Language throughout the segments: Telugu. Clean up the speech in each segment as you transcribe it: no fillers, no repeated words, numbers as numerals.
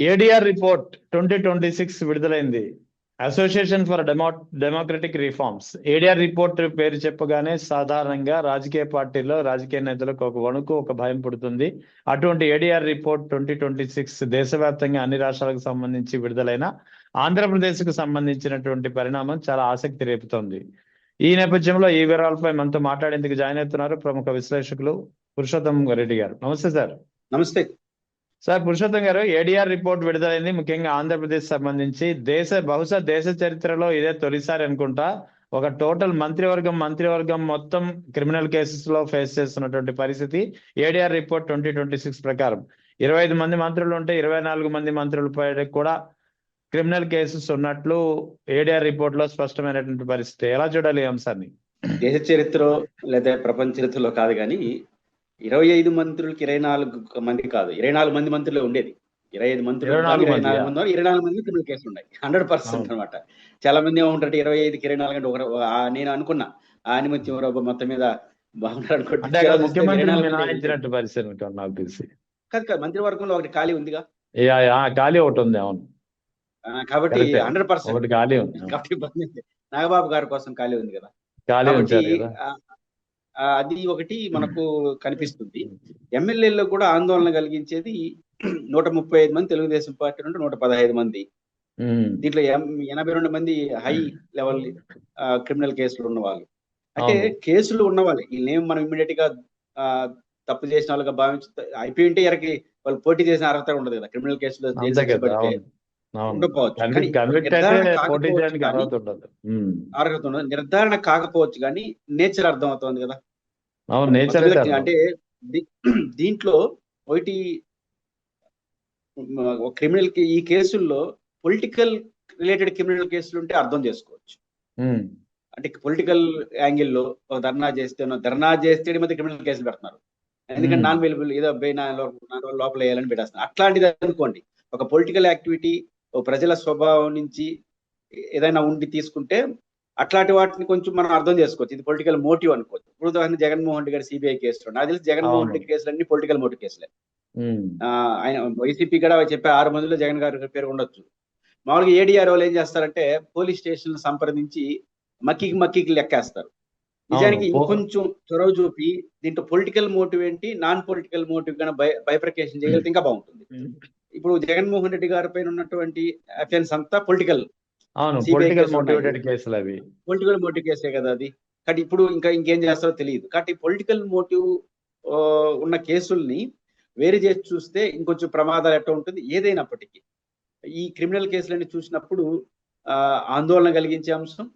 ఏడిఆర్ రిపోర్ట్ 2026 విడుదలైంది. Association for democratic reforms. ADR report పేరు చెప్పగానే సాధారణంగా రాజకీయ పార్టీల్లో రాజకీయ నేతలకు ఒక వణుకు, ఒక భయం పుడుతుంది. అటువంటి ఏడిఆర్ రిపోర్ట్ 2026 దేశవ్యాప్తంగా అన్ని రాష్ట్రాలకు సంబంధించి విడుదలైన ఆంధ్రప్రదేశ్కు సంబంధించినటువంటి పరిణామం చాలా ఆసక్తి రేపుతోంది. ఈ నేపథ్యంలో ఈ వివరాలపై మనతో మాట్లాడేందుకు జాయిన్ అవుతున్నారు ప్రముఖ విశ్లేషకులు పురుషోత్తం రెడ్డి గారు. నమస్తే సార్. నమస్తే సార్. పురుషోత్తం గారు, ఏడిఆర్ రిపోర్ట్ విడుదలైంది ముఖ్యంగా ఆంధ్రప్రదేశ్ సంబంధించి. బహుశా దేశ చరిత్రలో ఇదే తొలిసారి అనుకుంటా ఒక టోటల్ మంత్రివర్గం మొత్తం క్రిమినల్ కేసెస్ లో ఫేస్ చేస్తున్నటువంటి పరిస్థితి. ఏడిఆర్ రిపోర్ట్ 2026 ప్రకారం 25 మంది మంత్రులు ఉంటే 24 మంది మంత్రులపై కూడా క్రిమినల్ కేసెస్ ఉన్నట్లు ఏడిఆర్ రిపోర్ట్ లో స్పష్టమైనటువంటి పరిస్థితి. ఎలా చూడాలి ఈ అంశాన్ని? దేశ చరిత్ర లేదా ప్రపంచ చరిత్రలో కాదు కానీ 25 మంత్రులకి 24 మంది కాదు, 24 మంది మంత్రులే ఉండేది. 25 మంత్రులు 24 మంది క్రిమినల్ కేసులు ఉన్నాయి. 100% అనమాట. చాలా మంది ఏమంటారు 25కి 24 అంటే నేను అనుకున్నా ఆనిమత్యం మొత్తం మీద బాగున్నారు కాదు. మంత్రివర్గంలో ఒకటి ఖాళీ ఉందిగా, ఖాళీ ఒకటి ఉంది. అవును, కాబట్టి 100% ఖాళీ ఉంది. నాగబాబు గారి కోసం ఖాళీ ఉంది కదా. అది ఒకటి మనకు కనిపిస్తుంది. ఎమ్మెల్యేల్లో కూడా ఆందోళన కలిగించేది 135 మంది తెలుగుదేశం పార్టీ నుండి 115 మంది. దీంట్లో 82 మంది హై లెవెల్ క్రిమినల్ కేసులు ఉన్న వాళ్ళు. అంటే కేసులు ఉన్న వాళ్ళే, వీళ్ళేం మనం ఇమ్మీడియట్ గా తప్పు చేసిన వాళ్ళగా భావించి అయిపోయి ఉంటే ఎరకి వాళ్ళు పోటీ చేసిన అర్హత ఉండదు కదా. క్రిమినల్ కేసులో ఉండకపోవచ్చు, అర్హత ఉండదు, నిర్ధారణ కాకపోవచ్చు, కానీ నేచర్ అర్థం అవుతుంది కదా. అంటే దీంట్లో ఒకటి క్రిమినల్ ఈ కేసుల్లో పొలిటికల్ రిలేటెడ్ క్రిమినల్ కేసులు ఉంటే అర్థం చేసుకోవచ్చు. అంటే పొలిటికల్ యాంగిల్లో ధర్నా చేస్తే మధ్య క్రిమినల్ కేసులు పెడుతున్నారు. ఎందుకంటే నాన్ అవైలబుల్ ఏదో లోపల వేయాలని పెట్టేస్తున్నారు. అట్లాంటిది అనుకోండి, ఒక పొలిటికల్ యాక్టివిటీ ప్రజల స్వభావం నుంచి ఏదైనా ఉండి తీసుకుంటే అట్లాంటి వాటిని కొంచెం మనం అర్థం చేసుకోవచ్చు. ఇది పొలిటికల్ మోటివ్ అనుకోవచ్చు. ఇప్పుడు ఉదాహరణ జగన్మోహన్ రెడ్డి గారి సిబిఐ కేసులో నాకు తెలిసి జగన్మోహన్ రెడ్డి కేసులన్నీ పొలిటికల్ మోటివ్ కేసులే. ఆయన వైసీపీ కూడా చెప్పే 6 మందిలో జగన్ గారి పేరు ఉండొచ్చు. మామూలుగా ఏడిఆర్ వాళ్ళు ఏం చేస్తారంటే పోలీస్ స్టేషన్ సంప్రదించి మక్కికి లెక్కేస్తారు. నిజానికి ఇంకొంచెం చొరవ చూపి దీంట్లో పొలిటికల్ మోటివ్ ఏంటి, నాన్ పొలిటికల్ మోటివ్ కన్నా బైఫర్కేషన్ చేయగలిగితే ఇంకా బాగుంటుంది. ఇప్పుడు జగన్మోహన్ రెడ్డి గారి పైన ఉన్నటువంటి అఫెన్స్ అంతా పొలిటికల్ మోటివ్ కేసే కదా అది. కాబట్టి ఇప్పుడు ఇంకేం చేస్తారో తెలియదు. కాబట్టి పొలిటికల్ మోటివ్ ఉన్న కేసుల్ని వేరు చేసి చూస్తే ఇంకొంచెం ప్రమాదాలు ఎట్లా ఉంటుంది. ఏదైనప్పటికీ ఈ క్రిమినల్ కేసులని చూసినప్పుడు ఆందోళన కలిగించే అంశం.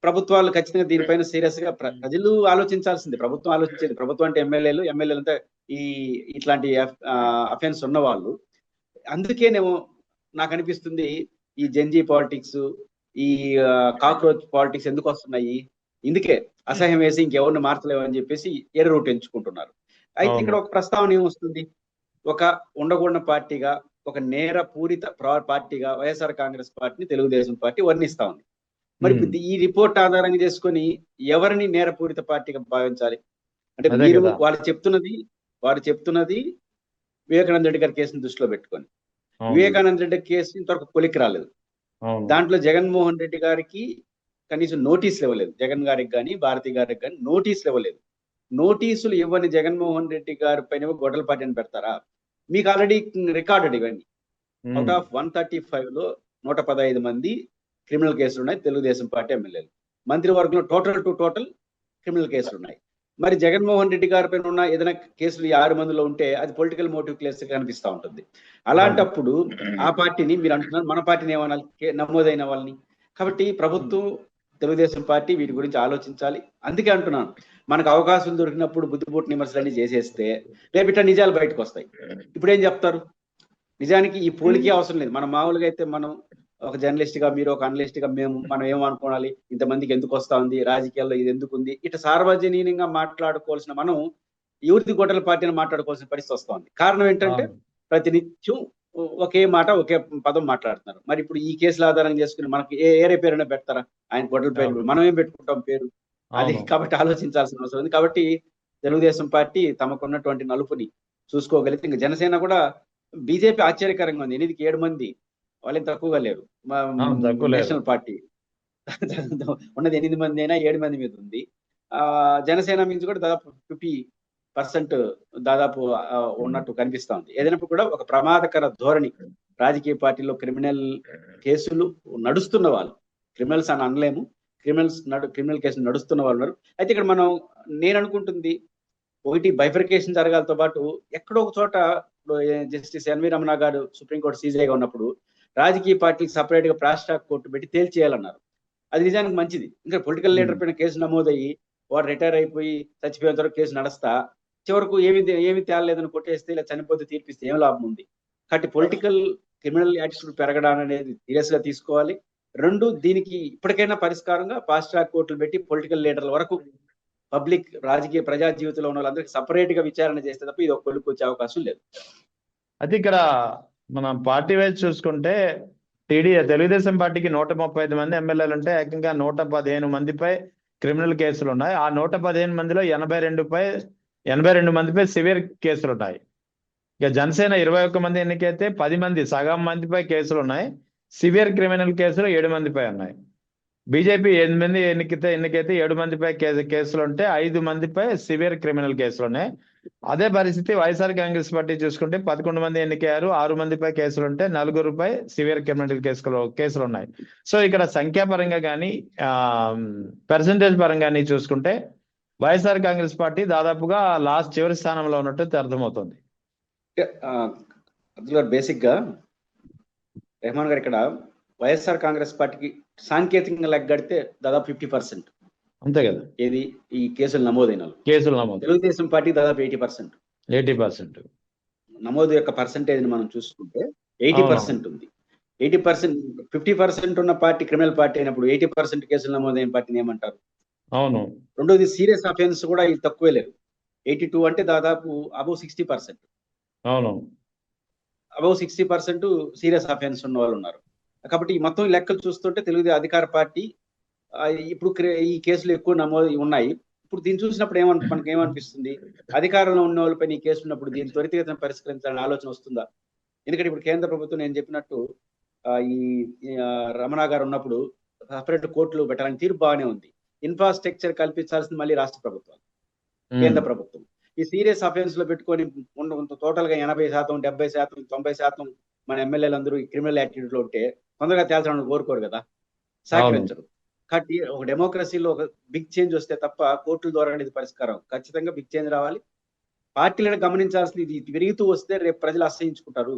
ప్రభుత్వాలు ఖచ్చితంగా దీనిపైన సీరియస్ గా ప్రజలు ఆలోచించాల్సింది. ప్రభుత్వం ఆలోచించేది. ప్రభుత్వం అంటే ఎమ్మెల్యేలు అంతా ఇట్లాంటి అఫెన్స్ ఉన్న వాళ్ళు. అందుకేనేమో నాకు అనిపిస్తుంది ఈ జెన్జీ పాలిటిక్స్, ఈ కాక్రోచ్ పాలిటిక్స్ ఎందుకు వస్తున్నాయి, ఇందుకే అసహ్యం వేసి ఇంకెవరిని మార్చలేమని చెప్పేసి ఎర్ర రూట్ ఎంచుకుంటున్నారు. అయితే ఇక్కడ ఒక ప్రస్తావన ఏమొస్తుంది, ఒక ఉండకూడని పార్టీగా, ఒక నేర పూరిత పార్టీగా వైఎస్ఆర్ కాంగ్రెస్ పార్టీని తెలుగుదేశం పార్టీ వర్ణిస్తా ఉంది. మరి ఈ రిపోర్ట్ ఆధారంగా చేసుకుని ఎవరిని నేరపూరిత పార్టీగా భావించాలి అంటే మీరు వారు చెప్తున్నది వివేకానంద రెడ్డి గారి కేసుని దృష్టిలో పెట్టుకొని. వివేకానంద రెడ్డి కేసు ఇంతవరకు కొలికి రాలేదు. దాంట్లో జగన్మోహన్ రెడ్డి గారికి కనీసం నోటీసులు ఇవ్వలేదు. జగన్ గారికి కానీ భారతి గారికి కానీ నోటీసులు ఇవ్వలేదు. నోటీసులు ఇవ్వని జగన్మోహన్ రెడ్డి గారి పైన గొడవల పార్టీని పెడతారా? మీకు ఆల్రెడీ రికార్డెడ్ ఇవన్నీ. అవుట్ ఆఫ్ 135 లో 115 మంది క్రిమినల్ కేసులు ఉన్నాయి తెలుగుదేశం పార్టీ ఎమ్మెల్యేలు. మంత్రివర్గంలో టోటల్ క్రిమినల్ కేసులు ఉన్నాయి. మరి జగన్మోహన్ రెడ్డి గారి పైన ఉన్న ఏదైనా కేసులు 6 మందిలో ఉంటే అది పొలిటికల్ మోటివ్ కేసు కనిపిస్తూ ఉంటుంది. అలాంటప్పుడు ఆ పార్టీని మీరు అంటున్నారు, మన పార్టీని ఏమనాలి, నమోదైన వాళ్ళని. కాబట్టి ప్రభుత్వం, తెలుగుదేశం పార్టీ వీటి గురించి ఆలోచించాలి. అందుకే అంటున్నాను, మనకు అవకాశం దొరికినప్పుడు బుద్ధిపోటు విమర్శలన్నీ చేసేస్తే రేపు ఇట్లా నిజాలు బయటకు వస్తాయి. ఇప్పుడు ఏం చెప్తారు? నిజానికి ఈ పోలికే అవసరం లేదు. మనం మామూలుగా అయితే మనం ఒక జర్నలిస్ట్ గా, మీరు ఒక అనలిస్ట్ గా మనం ఏమనుకోవాలి, ఇంతమందికి ఎందుకు వస్తా ఉంది, రాజకీయాల్లో ఇది ఎందుకు ఉంది, ఇట్లా సార్వజనీయంగా మాట్లాడుకోవాల్సిన మనం యూత్ గొడవల పార్టీని మాట్లాడుకోవాల్సిన పరిస్థితి వస్తుంది. కారణం ఏంటంటే ప్రతినిత్యం ఒకే మాట, ఒకే పదం మాట్లాడుతున్నారు. మరి ఇప్పుడు ఈ కేసుల ఆధారంగా చేసుకుని మనకి ఏరే పేరునే పెడతారా? ఆయన గొడవల పేరు మనం ఏం పెట్టుకుంటాం పేరు అది. కాబట్టి ఆలోచించాల్సిన అవసరం ఉంది. కాబట్టి తెలుగుదేశం పార్టీ తమకున్నటువంటి నలుపుని చూసుకోగలిగితే ఇంకా జనసేన కూడా బీజేపీ ఆశ్చర్యకరంగా ఉంది. 8కి 7 మంది, వాళ్ళేం తక్కువగా లేరు. తక్కువ లేరు. నేషనల్ పార్టీ ఉన్నది 8 మంది అయినా 7 మంది మీద ఉంది. జనసేన నుంచి కూడా దాదాపు 50% దాదాపు ఉన్నట్టు కనిపిస్తా ఉంది. ఏదైనప్పుడు కూడా ఒక ప్రమాదకర ధోరణి రాజకీయ పార్టీలో క్రిమినల్ కేసులు నడుస్తున్న వాళ్ళు, క్రిమినల్స్ అని అనలేము, క్రిమినల్ కేసులు నడుస్తున్న వాళ్ళు ఉన్నారు. అయితే ఇక్కడ నేను అనుకుంటుంది ఒకటి బైఫర్కేషన్ జరగాలతో పాటు ఎక్కడో ఒక చోట జస్టిస్ ఎన్వి రమణ గారు సుప్రీంకోర్టు సీజీఐగా ఉన్నప్పుడు రాజకీయ పార్టీకి సపరేట్ గా ఫాస్ట్ ట్రాక్ కోర్టు పెట్టి తేల్చేయాలన్నారు. అది నిజానికి మంచిది. ఇంకా పొలిటికల్ లీడర్ పైన కేసు నమోదయ్యి వాడు రిటైర్ అయిపోయి చచ్చిపోయేంత వరకు కేసు నడుస్తా చివరకు ఏమి తేలలేదని కొట్టేస్తే ఇలా చనిపోతే తీర్పిస్తే ఏం లాభం ఉంది. కాబట్టి పొలిటికల్ క్రిమినల్ యాటిట్యూడ్ పెరగడం అనేది సీరియస్ గా తీసుకోవాలి. 2, దీనికి ఇప్పటికైనా పరిష్కారంగా ఫాస్ట్ ట్రాక్ కోర్టులు పెట్టి పొలిటికల్ లీడర్ల వరకు పబ్లిక్ రాజకీయ ప్రజా జీవితంలో ఉన్న వాళ్ళందరికీ సపరేట్ గా విచారణ చేస్తే తప్ప ఇది ఒక కొలుకు వచ్చే అవకాశం లేదు. అయితే ఇక్కడ మనం పార్టీ వైజ్ చూసుకుంటే తెలుగుదేశం పార్టీకి 135 మంది ఎమ్మెల్యేలు ఉంటే ఏకంగా 115 మందిపై క్రిమినల్ కేసులు ఉన్నాయి. ఆ 115 మందిలో 82 మందిపై సివియర్ కేసులు ఉన్నాయి. ఇక జనసేన 21 మంది ఎన్నికైతే 10 మంది, సగం మందిపై కేసులు ఉన్నాయి. సివియర్ క్రిమినల్ కేసులు 7 మందిపై ఉన్నాయి. బీజేపీ 8 మంది ఎన్నికైతే 7 మందిపై కేసులు ఉంటే 5 మందిపై సివియర్ క్రిమినల్ కేసులు ఉన్నాయి. అదే పరిస్థితి వైఎస్ఆర్ కాంగ్రెస్ పార్టీ చూసుకుంటే 11 మంది ఎన్నికయ్యారు, 6 మందిపై కేసులు ఉంటే 4 సివియర్ క్రిమినల్ కేసులు ఉన్నాయి. సో ఇక్కడ సంఖ్యాపరంగా కానీ పర్సంటేజ్ పరంగా కానీ చూసుకుంటే వైఎస్ఆర్ కాంగ్రెస్ పార్టీ దాదాపుగా చివరి స్థానంలో ఉన్నట్టు అర్థమవుతుంది. అబ్దుల్ గారు, బేసిక్ గా రెహమాన్ గారు ఇక్కడ వైఎస్ఆర్ కాంగ్రెస్ పార్టీకి సాంకేతికంగా లెక్కగడితే దాదాపు 50%. అంతే కదా, ఏది ఈ కేసులు నమోదు. తెలుగుదేశం పార్టీ దాదాపు 80% నమోదు యొక్క పర్సంటేజ్ మనం చూసుకుంటే 80% ఉంది. 80% 50% ఉన్న పార్టీ క్రిమినల్ పార్టీ అయినప్పుడు 80% కేసులు నమోదైన పార్టీని ఏమంటారు? అవును. రెండోది సీరియస్ అఫెన్స్ కూడా ఇది తక్కువే లేదు. 82 అంటే దాదాపు అబౌవ్ 60%. అవును, అబౌవ్ 60% సీరియస్ అఫెన్స్ ఉన్న వాళ్ళు ఉన్నారు. కాబట్టి ఈ మొత్తం లెక్కలు చూస్తుంటే తెలుగుదేశం అధికార పార్టీ ఇప్పుడు ఈ కేసులు ఎక్కువ నమోదు ఉన్నాయి. ఇప్పుడు దీన్ని చూసినప్పుడు మనకి ఏమనిపిస్తుంది? అధికారంలో ఉన్న వాళ్ళపై ఈ కేసు ఉన్నప్పుడు దీన్ని త్వరితగతిన పరిష్కరించాలని ఆలోచన వస్తుందా? ఎందుకంటే ఇప్పుడు కేంద్ర ప్రభుత్వం నేను చెప్పినట్టు ఈ రమణ గారు ఉన్నప్పుడు సపరేట్ కోర్టులు పెట్టాలని తీర్పు బాగానే ఉంది. ఇన్ఫ్రాస్ట్రక్చర్ కల్పించాల్సింది మళ్ళీ రాష్ట్ర ప్రభుత్వం, కేంద్ర ప్రభుత్వం. ఈ సీరియస్ అఫెన్స్ లో పెట్టుకొని టోటల్ గా 80%, 70%, 90% మన ఎమ్మెల్యేలందరూ ఈ క్రిమినల్ యాక్టివిటీ లో ఉంటే తొందరగా తేల్చడానికి కోరుకోరు కదా, సహకరించరు. కాబట్టి ఒక డెమోక్రసీలో ఒక బిగ్ చేంజ్ వస్తే తప్ప కోర్టుల ద్వారా అనేది పరిష్కారం. ఖచ్చితంగా బిగ్ చేంజ్ రావాలి. పార్టీలను గమనించాల్సింది ఇది పెరుగుతూ వస్తే రేపు ప్రజలు అసహించుకుంటారు.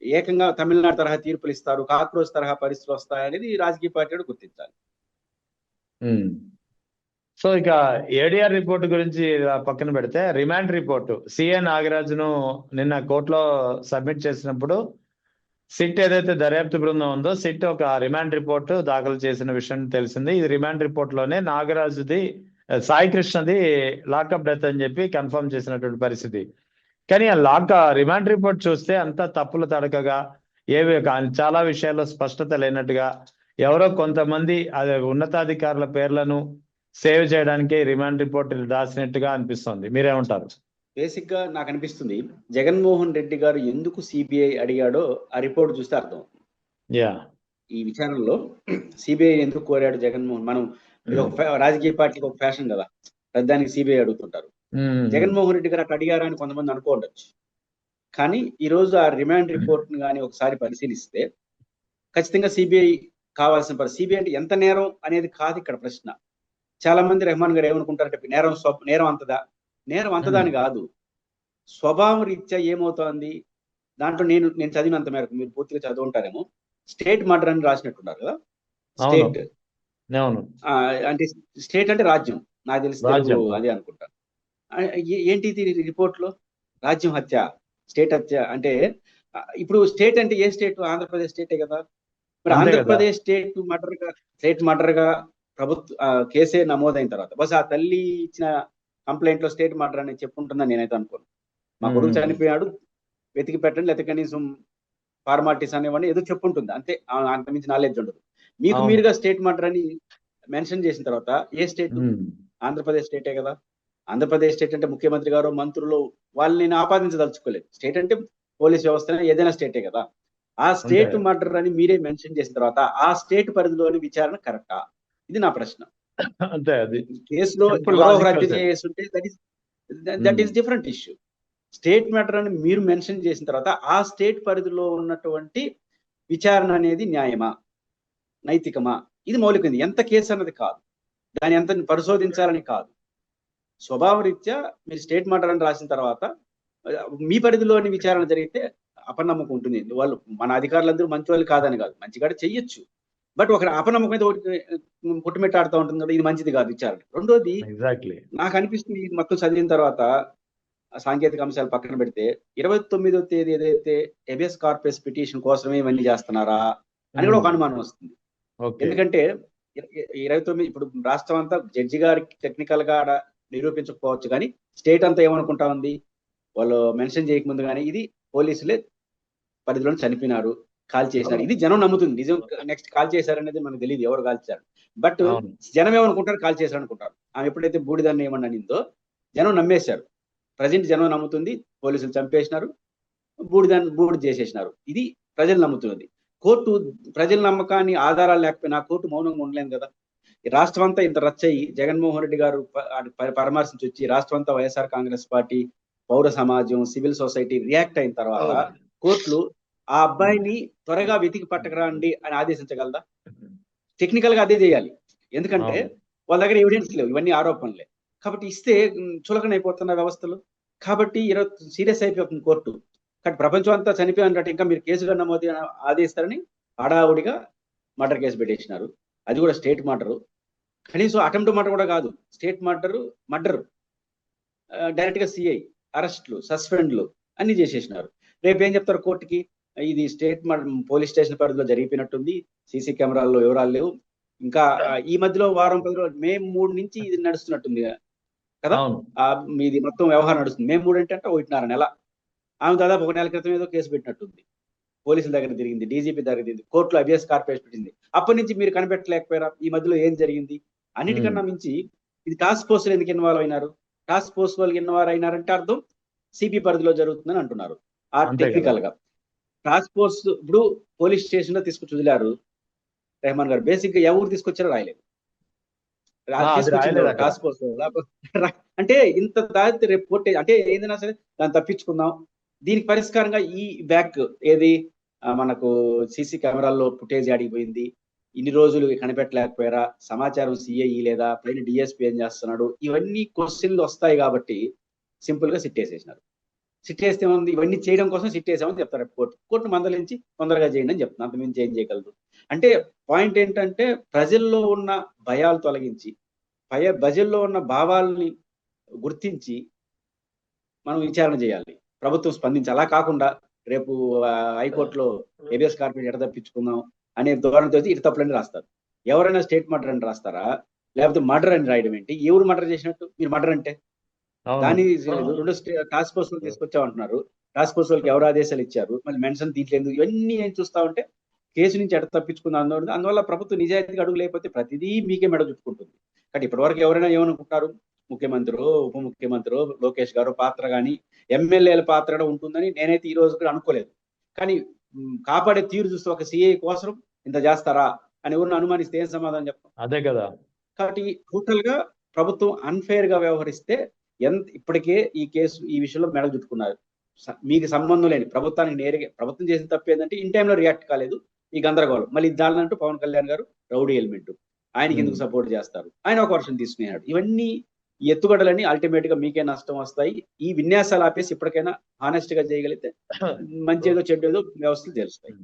ఏకంగా తమిళనాడు తరహా తీర్పులు ఇస్తారు, కాక్రోచ్ తరహా పరిస్థితులు వస్తాయనేది రాజకీయ పార్టీలు గుర్తించాలి. సో ఇక ఏడీఆర్ రిపోర్ట్ గురించి పక్కన పెడితే రిమాండ్ రిపోర్టు సిఏ నాగరాజును నిన్న కోర్టులో సబ్మిట్ చేసినప్పుడు సిట్ ఏదైతే దర్యాప్తు బృందం ఉందో సిట్ ఒక రిమాండ్ రిపోర్టు దాఖలు చేసిన విషయం తెలిసింది. ఈ రిమాండ్ రిపోర్ట్ లోనే నాగరాజుది, సాయి కృష్ణది లాకప్ డెత్ అని చెప్పి కన్ఫర్మ్ చేసినటువంటి పరిస్థితి. కానీ ఆ రిమాండ్ రిపోర్ట్ చూస్తే అంతా తప్పుల తడకగా, చాలా విషయాల్లో స్పష్టత లేనట్టుగా, ఎవరో కొంతమంది ఉన్నతాధికారుల పేర్లను సేవ్ చేయడానికి రిమాండ్ రిపోర్ట్ రాసినట్టుగా అనిపిస్తుంది. మీరేమంటారు? బేసిక్ గా నాకు అనిపిస్తుంది జగన్మోహన్ రెడ్డి గారు ఎందుకు సిబిఐ అడిగాడో ఆ రిపోర్ట్ చూస్తే అర్థం. ఈ విచారణలో సిబిఐ ఎందుకు కోరాడు జగన్మోహన్, మనం రాజకీయ పార్టీకి ఒక ఫ్యాషన్ కదా, ప్రధానికి సిబిఐ అడుగుతుంటారు. జగన్మోహన్ రెడ్డి గారు అక్కడ అడిగారా అని కొంతమంది అనుకోవచ్చు. కానీ ఈ రోజు ఆ రిమాండ్ రిపోర్ట్ ని కానీ ఒకసారి పరిశీలిస్తే ఖచ్చితంగా సిబిఐ కావాల్సిన పరిస్థితి. సిబిఐ అంటే ఎంత నేరం అనేది కాదు ఇక్కడ ప్రశ్న. చాలా మంది రెహమాన్ గారు ఏమనుకుంటారంటే నేరం అంతదా అని కాదు, స్వభావం రీత్యా ఏమవుతోంది దాంట్లో నేను చదివినంత మేరకు, మీరు పూర్తిగా చదువుంటారేమో, స్టేట్ మర్డర్ అని రాసినట్టున్నారు కదా. స్టేట్ అంటే స్టేట్ అంటే రాజ్యం, నాకు తెలిసి అదే అనుకుంటా. ఏంటి ఇది రిపోర్ట్ లో? రాజ్యం హత్య, స్టేట్ హత్య అంటే ఇప్పుడు స్టేట్ అంటే ఏ స్టేట్? ఆంధ్రప్రదేశ్ స్టేటే కదా. మరి ఆంధ్రప్రదేశ్ స్టేట్ మర్డర్ గా ప్రభుత్వ కేసే నమోదైన తర్వాత బస్ ఆ తల్లి ఇచ్చిన కంప్లైంట్ లో స్టేట్ మర్డర్ అని చెప్పుకుంటున్నా నేనైతే అనుకోను. మా కొడుకు చనిపోయాడు, వెతికి పెట్టండి, లేకపోతే కనీసం ఫార్మాలిటీస్ అనేవన్నీ ఏదో చెప్పుంటుంది అంతే, అంత మించి నాలెడ్జ్ ఉండదు. మీకు మీరుగా స్టేట్ మర్డర్ అని మెన్షన్ చేసిన తర్వాత ఏ స్టేట్? ఆంధ్రప్రదేశ్ స్టేటే కదా. ఆంధ్రప్రదేశ్ స్టేట్ అంటే ముఖ్యమంత్రి గారు, మంత్రులు, వాళ్ళని నేను ఆపాదించదలుచుకోలేదు. స్టేట్ అంటే పోలీస్ వ్యవస్థ ఏదైనా స్టేటే కదా. ఆ స్టేట్ మర్డర్ అని మీరే మెన్షన్ చేసిన తర్వాత ఆ స్టేట్ పరిధిలోని విచారణ కరెక్టా? ఇది నా ప్రశ్న. అంతే, అది కేసులో Simple ఎవరో logical హత్య set. చేస్తుంటే that is different issue. State matter అని మీరు మెన్షన్ చేసిన తర్వాత ఆ స్టేట్ పరిధిలో ఉన్నటువంటి విచారణ అనేది న్యాయమా, నైతికమా, ఇది మౌలికమైనది. ఎంత కేసు అన్నది కాదు, దాని ఎంత పరిశోధించాలని కాదు. స్వభావ రీత్యా మీరు స్టేట్ మ్యాటర్ అని రాసిన తర్వాత మీ పరిధిలోని విచారణ జరిగితే అపనమ్మకం ఉంటుంది. వాళ్ళు మన అధికారులందరూ మంచి వాళ్ళు కాదని కాదు, మంచిగా చెయ్యొచ్చు. బట్ ఒక అపనమ్మకం అయితే ఒకటి పుట్టుమెట్టాడుతూ ఉంటుంది కదా, ఇది మంచిది కాదు విచారణ. రెండోది, ఎగ్జాక్ట్లీ నాకు అనిపిస్తుంది ఇది మొత్తం చదివిన తర్వాత సాంకేతిక అంశాలు పక్కన పెడితే 29వ తేదీ ఏదైతే హెబియస్ కార్పస్ పిటిషన్ కోసమే ఇవన్నీ చేస్తున్నారా అని కూడా ఒక అనుమానం వస్తుంది. ఎందుకంటే 29 ఇప్పుడు రాష్ట్రం అంతా జడ్జి గారికి టెక్నికల్ గా నిరూపించకపోవచ్చు, కానీ స్టేట్ అంతా ఏమనుకుంటా ఉంది, వాళ్ళు మెన్షన్ చేయకముందు కానీ ఇది పోలీసులే పరిధిలో చనిపోయినారు, కాల్ చేసినారు, ఇది జనం నమ్ముతుంది. నిజం నెక్స్ట్ కాల్ చేశారనేది మనకు తెలియదు ఎవరు కాల్చారు. బట్ జనం ఏమనుకుంటారు, కాల్ చేశారు అనుకుంటారు. ఆమె ఎప్పుడైతే బూడిదాన్ని ఏమన్నా నిందో జనం నమ్మేశారు. ప్రజెంట్ జనం నమ్ముతుంది పోలీసులు చంపేసినారు, బూడిద చేసేసినారు, ఇది ప్రజలు నమ్ముతున్నది. కోర్టు ప్రజల నమ్మకాన్ని ఆధారాలు లేకపోయినా కోర్టు మౌనంగా ఉండలేదు కదా. రాష్ట్రం అంతా ఇంత రచ్చయి జగన్మోహన్ రెడ్డి గారు పరామర్శించి వచ్చి రాష్ట్రం అంతా వైఎస్ఆర్ కాంగ్రెస్ పార్టీ, పౌర సమాజం, సివిల్ సొసైటీ రియాక్ట్ అయిన తర్వాత కోర్టులు ఆ అబ్బాయిని త్వరగా వెతికి పట్టకరండి అని ఆదేశించగలదా? టెక్నికల్ గా అదే చేయాలి, ఎందుకంటే వాళ్ళ దగ్గర ఎవిడెన్స్ లేవు, ఇవన్నీ ఆరోపణలే. కాబట్టి ఇస్తే చులకనైపోతున్న వ్యవస్థలు. కాబట్టి ఈరోజు సీరియస్ అయిపోతుంది కోర్టు. కానీ ప్రపంచం అంతా చనిపోయినట్టు ఇంకా మీరు కేసుగా నమోదు ఆదేశిస్తారని హడావుడిగా మర్డర్ కేసు పెట్టేసినారు. అది కూడా స్టేట్ మర్డరు, కనీసం అటెంప్ట్ మర్డర్ కూడా కాదు, స్టేట్ మర్డర్ డైరెక్ట్ గా సిఐ అరెస్ట్లు, సస్పెండ్లు అన్ని చేసేసినారు. రేపు ఏం చెప్తారు కోర్టుకి, ఇది స్టేట్ పోలీస్ స్టేషన్ పరిధిలో జరిగిపోయినట్టుంది, సీసీ కెమెరాల్లో వివరాలు లేవు, ఇంకా ఈ మధ్యలో వారం 10 రోజులు మే 3 నుంచి ఇది నడుస్తున్నట్టుంది కదా, మీది మొత్తం వ్యవహారం నడుస్తుంది. మే 3 అంటే 1.5 నెల. ఆమె దాదాపు 1 నెల క్రితం ఏదో కేసు పెట్టినట్టుంది, పోలీసుల దగ్గర తిరిగింది, డీజీపీ దగ్గర తిరిగింది, కోర్టులో హెబియస్ కార్పస్ పెట్టింది. అప్పటి నుంచి మీరు కనిపెట్టలేకపోయారా ఈ మధ్యలో ఏం జరిగింది? అన్నిటికన్నా మించి ఇది టాస్క్ ఫోర్స్ ఎందుకు ఇన్వాల్వ్ అయినారు? టాస్క్ ఫోర్స్ వాళ్ళు ఇన్వాల్వ్ అయినారంటే అర్థం సిపి పరిధిలో జరుగుతుందని అంటున్నారు. ఆ టెక్నికల్ గా టాస్క్ ఫోర్స్ ఇప్పుడు పోలీస్ స్టేషన్ లో తీసుకొచ్చి వదిలారు రెహమాన్ గారు, బేసిక్ గా ఎవరు తీసుకొచ్చారో రాయలేదు. టాస్క్ ఫోర్స్ అంటే ఇంత దాటి రేపు కోర్టు అంటే ఏదైనా సరే దాన్ని తప్పించుకుందాం, దీనికి పరిష్కారంగా ఈ బ్యాక్ ఏది మనకు సీసీ కెమెరాల్లో ఫుటేజ్ అడిగిపోయింది, ఇన్ని రోజులు కనిపెట్టలేకపోయారా, సమాచారం సిఐ లేదా పైన డిఎస్పీ ఏం చేస్తున్నాడు, ఇవన్నీ క్వశ్చన్లు వస్తాయి. కాబట్టి సింపుల్ గా సిట్ వేసేసినారు. సిట్ వేస్తే ఉంది, ఇవన్నీ చేయడం కోసం సిట్ వేసామని చెప్తారు కోర్టు మందలించి తొందరగా చేయండి అని చెప్తున్నారు, అంతమించి ఏం చేయగలరు. అంటే పాయింట్ ఏంటంటే ప్రజల్లో ఉన్న భయాలు తొలగించి ప్రజల్లో ఉన్న భావాలని గుర్తించి మనం విచారణ చేయాలి, ప్రభుత్వం స్పందించి. అలా కాకుండా రేపు హైకోర్టులో హెబియస్ కార్పస్ ఎడ తప్పించుకుందాం అనే ధోరణితో ఇటు తప్పులని రాస్తారు. ఎవరైనా స్టేట్ మర్డర్ అని రాస్తారా, లేకపోతే మర్డర్ అని రాయడం ఏంటి? ఎవరు మర్డర్ చేసినట్టు? మీరు మర్డర్ అంటే దాన్ని 2 టాస్క్ ఫోర్స్ తీసుకొచ్చామంటున్నారు. టాస్క్ ఫోర్స్ వాళ్ళకి ఎవరు ఆదేశాలు ఇచ్చారు, మళ్ళీ మెన్షన్ దీంట్లో ఎందుకు? ఇవన్నీ ఏం చూస్తా ఉంటే కేసు నుంచి ఎడ తప్పించుకుందాం. అందువల్ల ప్రభుత్వం నిజాయితీగా అడుగు లేకపోతే ప్రతిదీ మీకే మెడ చుట్టుకుంటుంది. కానీ ఇప్పటివరకు ఎవరైనా ఏమనుకుంటారు, ముఖ్యమంత్రి, ఉప ముఖ్యమంత్రి, లోకేష్ గారు పాత్ర కానీ ఎమ్మెల్యేల పాత్ర కూడా ఉంటుందని నేనైతే ఈ రోజు కూడా అనుకోలేదు. కానీ కాపాడే తీరు చూస్తే ఒక సిఐ కోసం ఇంత చేస్తారా అని ఎవరిని అనుమానిస్తే ఏం సమాధానం చెప్తాం? అదే కదా. కాబట్టి టోటల్ గా ప్రభుత్వం అన్ఫేర్ గా వ్యవహరిస్తే ఇప్పటికే ఈ విషయంలో మెడ చుట్టుకున్నారు. మీకు సంబంధం లేని ప్రభుత్వానికి నేరుగా ప్రభుత్వం చేసిన తప్పు ఏంటంటే ఇన్ టైంలో రియాక్ట్ కాలేదు, ఈ గందరగోళం. మళ్ళీ దానిలంటూ పవన్ కళ్యాణ్ గారు రౌడీ ఎలిమెంట్, ఆయనకి ఎందుకు సపోర్ట్ చేస్తారు, ఆయన ఒక వర్షం తీసుకున్నాడు. ఇవన్నీ ఎత్తుగడలని అల్టిమేట్ గా మీకే నష్టం వస్తాయి. ఈ విన్యాసాలు ఆపేసి ఇప్పటికైనా హానెస్ట్ గా చేయగలిగితే మంచి ఏదో చెడ్డ ఏదో వ్యవస్థలు తెలుస్తాయి.